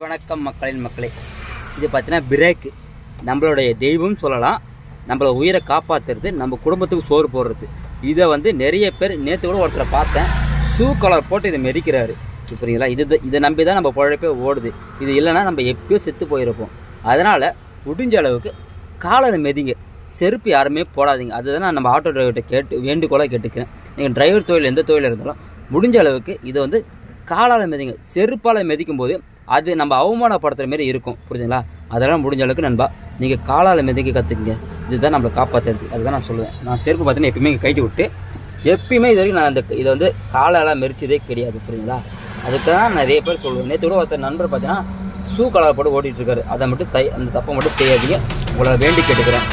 வணக்கம் மக்களே, இது பார்த்தீங்கன்னா பிரேக்கு நம்மளுடைய தெய்வம் சொல்லலாம். நம்மளை உயிரை காப்பாற்றுறது, நம்ம குடும்பத்துக்கு சோறு போடுறது. இதை நிறைய பேர் நேற்று கூட ஒருத்தரை பார்த்தேன், ஷூ கலர் போட்டு இதை மெதிக்கிறாரு. புரியுங்களா? இதை நம்பி தான் நம்ம பொழைப்பே ஓடுது. இது இல்லைன்னா நம்ம எப்பயோ செத்து போயிருப்போம். அதனால் முடிஞ்ச அளவுக்கு காலை மெதிங்க, செருப்பு யாருமே போடாதீங்க. அதுதான் நம்ம ஆட்டோ டிரைவர்கிட்ட வேண்டுகோளாக கேட்டுக்கிறேன். நீங்கள் டிரைவர் தொழில் எந்த தொழில் இருந்தாலும் முடிஞ்ச அளவுக்கு இதை காலால் மெதிங்க. செருப்பால் மெதிக்கும் போது அது நம்ம அவமானப்படுத்துகிற மாரி இருக்கும். புரியுதுங்களா? அதெல்லாம் முடிஞ்ச அளவுக்கு நண்பா நீங்கள் காலால் மிதிக்க கற்றுக்குங்க. இதுதான் நம்மளை காப்பாற்றுறது. அதுதான் நான் சொல்லுவேன். நான் செருப்பு பார்த்தீங்கன்னா எப்பயுமே கைட்டி விட்டு எப்பயுமே இது வரைக்கும் நான் இதை காலால் மெரிச்சதே கிடையாது. புரியுதுங்களா? அதுக்கு தான் நிறைய பேர் சொல்லுவேன். நேற்று கூட ஒருத்தர் நண்பர் பார்த்தீங்கன்னா ஷூ கலர் போட்டு ஓட்டிகிட்டு இருக்காரு. அதை மட்டும் அந்த தப்பை மட்டும் செய்யாதீங்க. உங்களை வேண்டி கேட்டுக்கிறேன்.